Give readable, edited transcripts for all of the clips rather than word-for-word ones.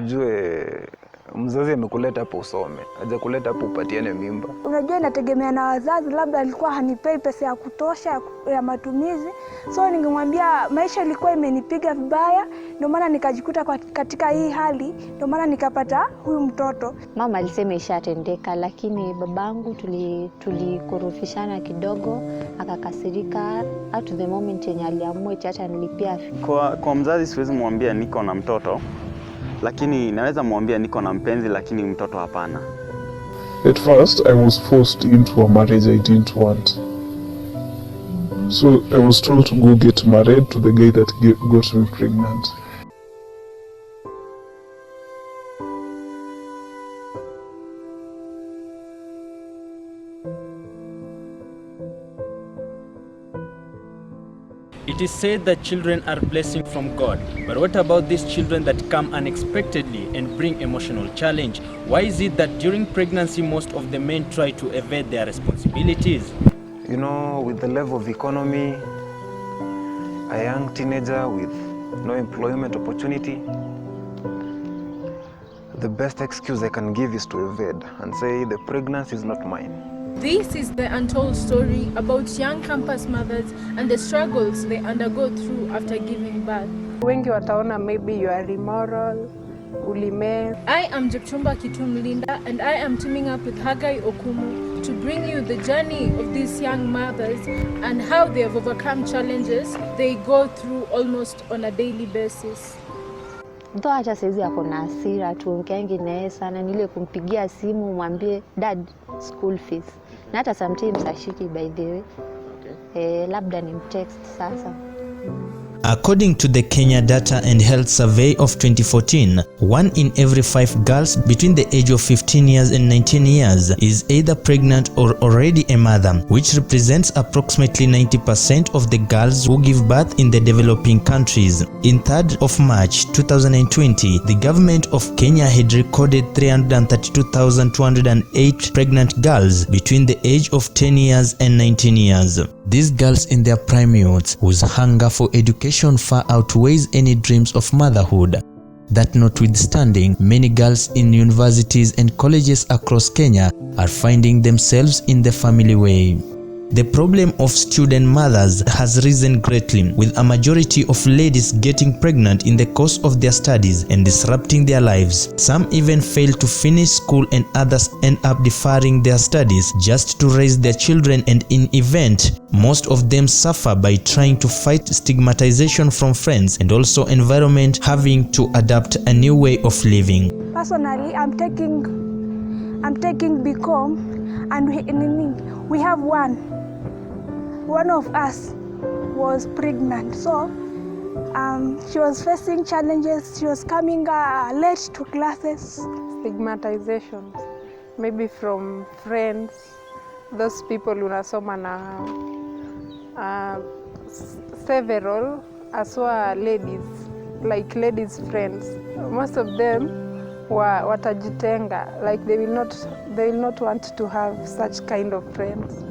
Ujue mzazi amekuleta hapo usome, hajakuleta hapo upatiane mimba. Unajua inategemea na wazazi, labda alikuwa hanipei pesa ya kutosha ya matumizi. So ningemwambia maisha ilikuwa imenipiga vibaya, ndio maana nikajikuta katika hii hali, ndio maana nikapata huyu mtoto. Mama alisema ishatendeka, lakini babangu tulikorofishana kidogo, akakasirika at the moment yenye aliamua acha nilipia. Kwa mzazi siwezi mwambia niko na mtoto, lakini naweza mwambia niko na mpenzi, lakini mtoto hapana. At first I was forced into a marriage I didn't want. So I was told to go get married to the guy that got me pregnant. It is said that children are blessing from God, but what about these children that come unexpectedly and bring emotional challenge? Why is it that during pregnancy most of the men try to evade their responsibilities? You know, with the level of economy, a young teenager with no employment opportunity, the best excuse I can give is to evade and say the pregnancy is not mine. This is the untold story about young campus mothers and the struggles they undergo through after giving birth. Wengi wataona maybe you are immoral, ulime. I am Jepchumba Kitum Linda, and I am teaming up with Hagai Okumu to bring you the journey of these young mothers and how they have overcome challenges they go through almost on a daily basis. Mtu acha saizi yako na hasira, tuongeange naye sana, nile kumpigia simu mwambie dad school fees. Na hata sometimes ashiki by the way. Okay. Labda ni text sasa. According to the Kenya Data and Health Survey of 2014, 1 in every 5 girls between the age of 15 years and 19 years is either pregnant or already a mother, which represents approximately 90% of the girls who give birth in the developing countries. In 3rd of March 2020, the government of Kenya had recorded 332,208 pregnant girls between the age of 10 years and 19 years. These girls in their prime youth, whose hunger for education far outweighs any dreams of motherhood. That notwithstanding, many girls in universities and colleges across Kenya are finding themselves in the family way. The problem of student mothers has risen greatly, with a majority of ladies getting pregnant in the course of their studies and disrupting their lives. Some even fail to finish school and others end up deferring their studies just to raise their children, and in event, most of them suffer by trying to fight stigmatization from friends and also environment, having to adapt a new way of living. Personally, I'm taking BCom, and we have one of us was pregnant, so she was facing challenges. She was coming late to classes. Stigmatization, maybe from friends, those people unasoma na several as well ladies, like ladies friends. Most of them watajitenga, like they will not want to have such kind of friends.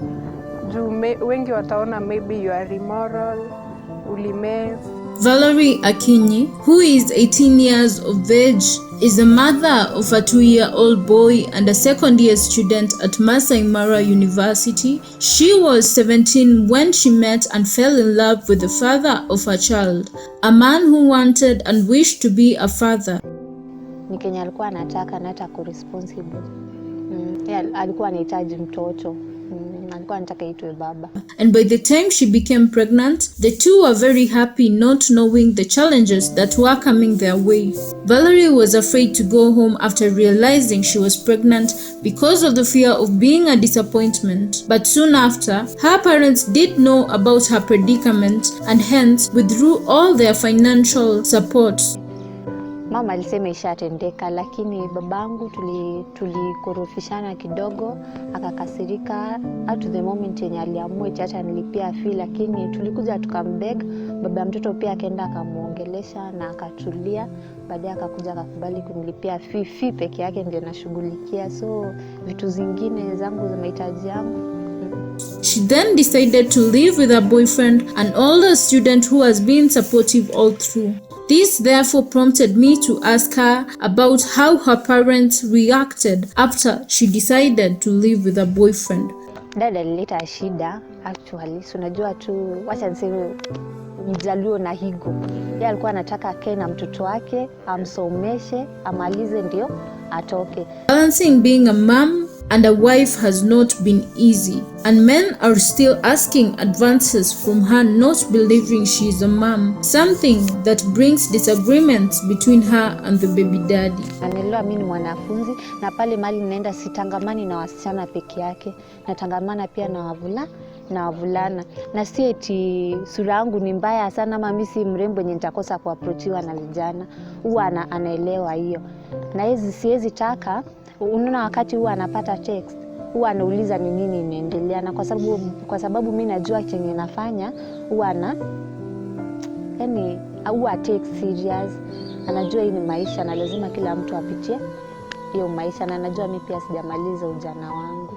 Wengi wataona maybe you are immoral, ulime. Valerie Akinyi, who is 18 years of age, is the mother of a 2-year-old boy and a second-year student at Masai Mara University. She was 17 when she met and fell in love with the father of her child, a man who wanted and wished to be a father. Ni Kenya alikuwa anataka na hata responsible. Alikuwa anahitaji mtoto. And by the time she became pregnant, the two were very happy, not knowing the challenges that were coming their way. Valerie was afraid to go home after realizing she was pregnant because of the fear of being a disappointment. But soon after, her parents did know about her predicament and hence withdrew all their financial support. Mama alisema ishatendeka, lakini babangu tulikorofishana kidogo, akakasirika at the moment yenye aliamua acha nilipia fee, lakini tulikuja tukambeg. Baba mtoto pia akaenda akamuongelesha na akatulia, baadaye akakuja akakubali kunilipia fee peke yake ndio nashughulikia, so vitu zingine zangu za mahitaji yangu. She then decided to live with her boyfriend, an older student who has been supportive all through. This therefore prompted me to ask her about how her parents reacted after she decided to live with a boyfriend. Dada alileta shida actually. So unajua tu, wacha niseme mjaluo na higo. Yeye alikuwa anataka akae na mtoto wake, amsomeshe, amalize ndio atoke. Balancing being a mom and a wife has not been easy, and men are still asking advances from her, not believing she is a mom, something that brings disagreements between her and the baby daddy. Anaelewa mimi ni mwanafunzi na pale mali ninaenda sitangamani na wasichana peke yake, natangamana pia na wavulana, na si eti sura yangu ni mbaya sana ama mimi si mrembo yenye nitakosa kuapproachiwa na vijana. Huwa anaelewa hiyo, na siwezi taka. Unaona wakati huwa anapata text, huwa anauliza ni nini inaendelea, na kwa sababu mimi najua chenye nafanya, huwa huwa take serious. Anajua hii ni maisha na lazima kila mtu apitie hiyo maisha, na anajua mimi pia sijamaliza ujana wangu.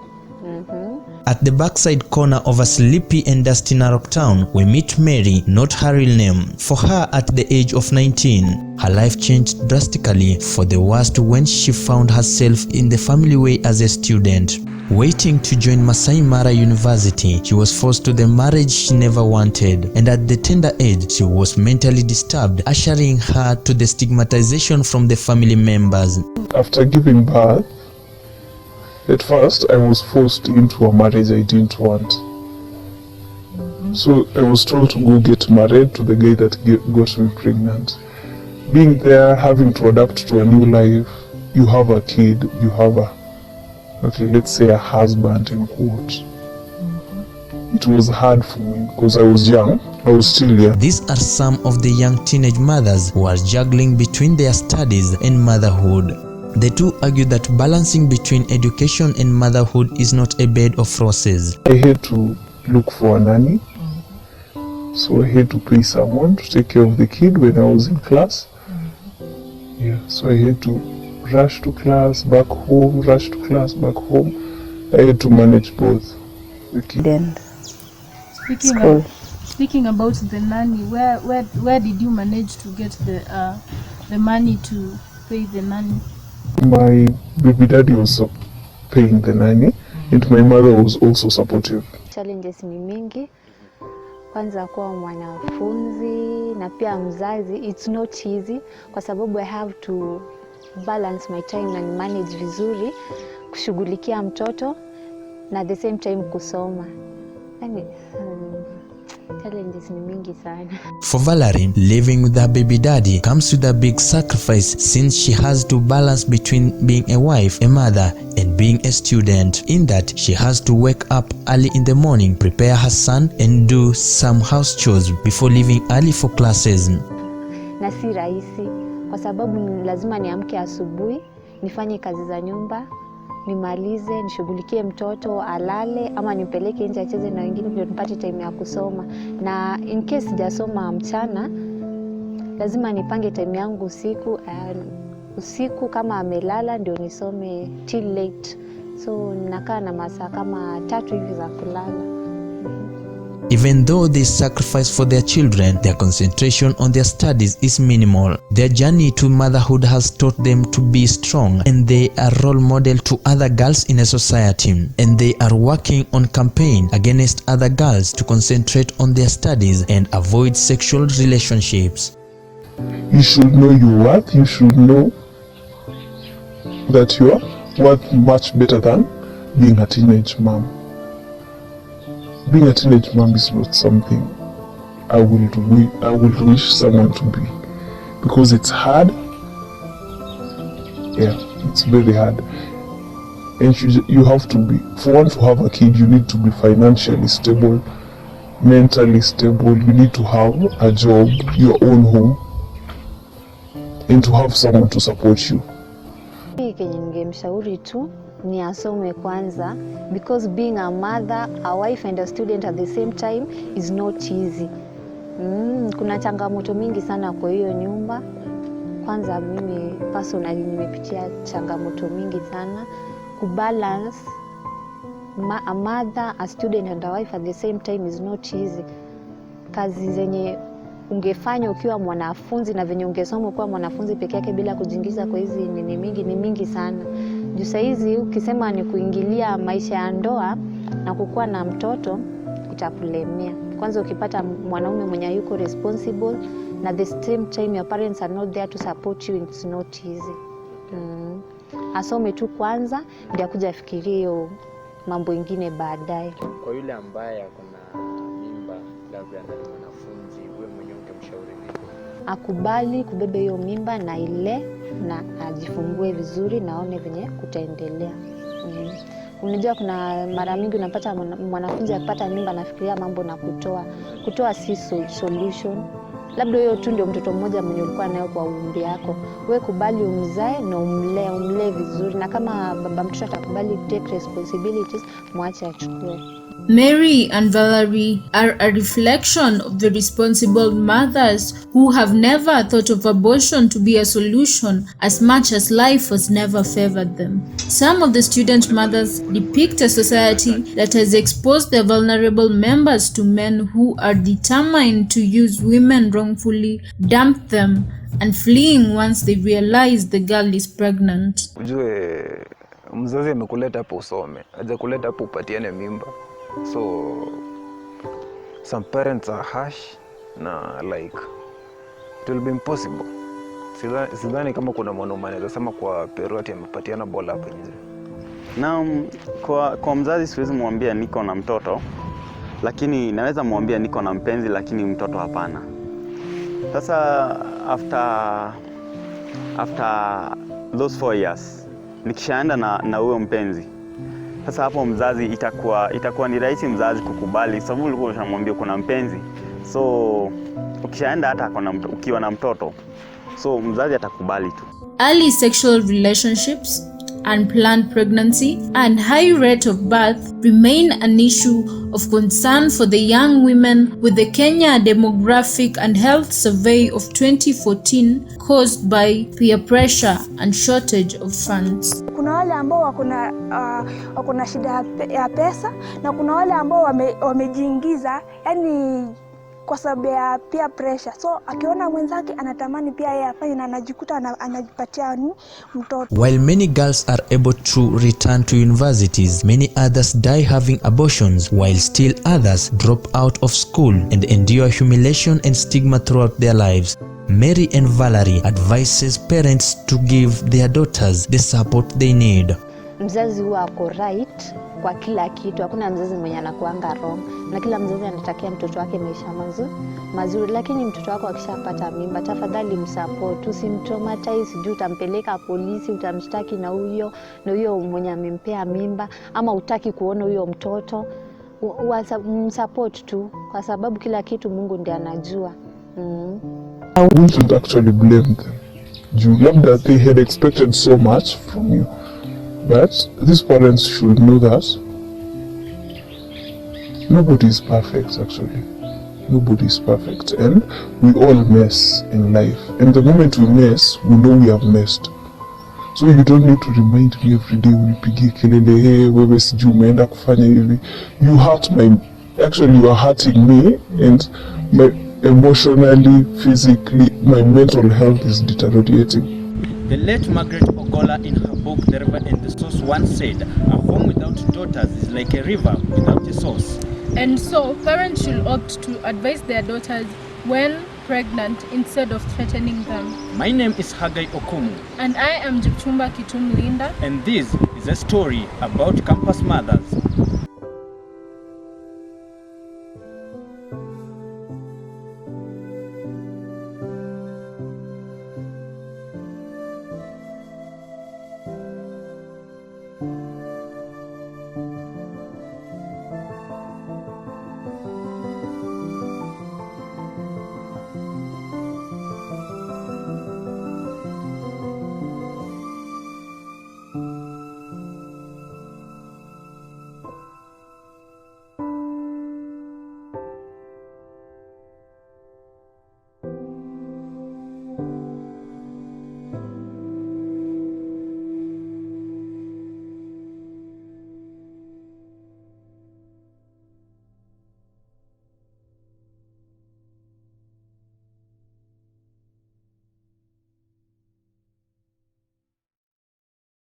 At the backside corner of a sleepy and dusty Narok town, we meet Mary, not her real name. For her, at the age of 19, her life changed drastically for the worst when she found herself in the family way as a student. Waiting to join Masai Mara University, she was forced to the marriage she never wanted, and at the tender age, she was mentally disturbed, ushering her to the stigmatization from the family members. After giving birth, at first, I was forced into a marriage I didn't want. So I was told to go get married to the guy that got me pregnant. Being there, having to adapt to a new life, you have a kid, you have let's say a husband in quotes. It was hard for me because I was young, I was still young. These are some of the young teenage mothers who are juggling between their studies and motherhood. The two argue that balancing between education and motherhood is not a bed of roses. I had to look for a nanny, so I had to pay someone to take care of the kid when I was in class. Yeah, so I had to rush to class, back home, rush to class, back home. I had to manage both. The kid. Then Speaking about the nanny, where did you manage to get the money to pay the nanny? My baby daddy was paying the nanny, and my mother was also supportive. Challenges ni mingi. Kwanza kuwa mwanafunzi na pia mzazi, it's not easy kwa sababu I have to balance my time and manage vizuri, kushughulikia mtoto na at the same time kusoma. Challenges ni mingi sana. For Valerie, living with her baby daddy comes with a big sacrifice since she has to balance between being a wife, a mother, and being a student. In that, she has to wake up early in the morning, prepare her son, and do some house chores before leaving early for classes. Na si rahisi kwa sababu lazima niamke asubuhi, nifanye kazi za nyumba, nimalize, nishughulikie mtoto alale ama nimpeleke nje acheze na wengine ndio nipate time ya kusoma. Na in case sijasoma mchana, lazima nipange time yangu usiku kama amelala ndio nisome till late. So nakaa na masaa kama 3 hivi za kulala. Even though they sacrifice for their children, their concentration on their studies is minimal. Their journey to motherhood has taught them to be strong, and they are role model to other girls in a society. And they are working on campaign against other girls to concentrate on their studies and avoid sexual relationships. You should know your worth. You should know that you are worth much better than being a teenage mom. Being a teenage mom is not something I would wish someone to be, because it's hard. Yeah, it's very hard. And you have to be, for one to have a kid, you need to be financially stable, mentally stable. You need to have a job, your own home, and to have someone to support you. Kenye ningemshauri tu ni asome kwanza, because being a mother, a wife and a student at the same time is not easy. Kuna changamoto mingi sana kwa hiyo nyumba. Kwanza mimi personally nimepitia changamoto mingi sana kubalance a mother, a student and a wife at the same time is not easy. Kazi zenye ungefanya ukiwa mwanafunzi na venye ungesoma ukiwa mwanafunzi peke yake bila kujiingiza kwa hizi ni mingi sana. Juu saa hizi ukisema ni kuingilia maisha ya ndoa na kukuwa na mtoto itakulemea. Kwanza ukipata mwanaume mwenye yuko responsible na the same time your parents are not there to support you, it's not easy. Asome tu kwanza ndio kuja afikirie hiyo mambo ingine baadaye. Kwa yule ambaye akona mimba labda na mwanafunzi, wewe mwenyewe ungemshauri nini? Akubali kubeba hiyo mimba na ile na ajifungue vizuri na aone venye kutaendelea. Unajua kuna mara mingi unapata mwanafunzi akipata mimba anafikiria mambo na kutoa si solution. Labda hiyo tu ndio mtoto mmoja mwenye ulikuwa nayo kwa umri yako. Wewe kubali umzae na umlee vizuri, na kama baba mtoto atakubali take responsibilities, mwache achukue. Mary and Valerie are a reflection of the responsible mothers who have never thought of abortion to be a solution as much as life has never favored them. Some of the student mothers depict a society that has exposed their vulnerable members to men who are determined to use women wrongfully, dump them, and fleeing once they realize the girl is pregnant. Ujue mzazi amekuleta hapo usome, hajakuleta hapo upatiane mimba. So some parents are harsh na like it will be impossible. Sidhani kama kuna mwanaume anaweza sema kwa Peroti amepatiana bola hapo nje. Na kwa mzazi siwezi mwambia niko na mtoto, lakini naweza mwambia niko na mpenzi lakini mtoto hapana. Sasa after those 4 years nikishaenda na huyo mpenzi, sasa hapo mzazi itakuwa ni rahisi mzazi kukubali, sababu ulikuwa unamwambia kuna mpenzi. So ukishaenda hata ukiwa na mtoto, so mzazi atakubali tu. Early sexual relationships, unplanned pregnancy, and high rate of birth remain an issue of concern for the young women, with the Kenya Demographic and Health Survey of 2014 caused by peer pressure and shortage of funds. Kuna wale ambao wako na shida ya pesa na kuna wale ambao wamejiingiza yani kwa sababu ya peer pressure. So akiona mwenzake anatamani pia yeye afanye na anajikuta anajipatia mtoto. While many girls are able to return to universities, many others die having abortions, while still others drop out of school and endure humiliation and stigma throughout their lives. Mary and Valerie advises parents to give their daughters the support they need. Mzazi huwa ako right kwa kila kitu. Hakuna mzazi mwenye anakuanga wrong. Na kila mzazi anatakia mtoto wake maisha mazuri. Lakini mtoto wako akishapata mimba, tafadhali msupport, usimtraumatize, juu utampeleka polisi, utamshtaki na huyo mwenye amempea mimba, ama utaki kuona huyo mtoto. Msupport tu kwa sababu kila kitu Mungu ndiye anajua. We should actually blame them. You love that they had expected so much from you. But these parents should know that nobody is perfect actually. Nobody is perfect, and we all mess in life. And the moment we mess, we know we have messed. So you don't need to remind me every day unipigie kelele, hey, wewe sijui umeenda kufanya hivi. You hurt actually you are hurting me, and emotionally, physically, my mental health is deteriorating. The late Margaret Ogola in her book The River and the Source once said, "A home without daughters is like a river without a source." And so parents should opt to advise their daughters when pregnant instead of threatening them. My name is Hagai Okumu. And I am Jipchumba Kitum Linda. And this is a story about campus mothers.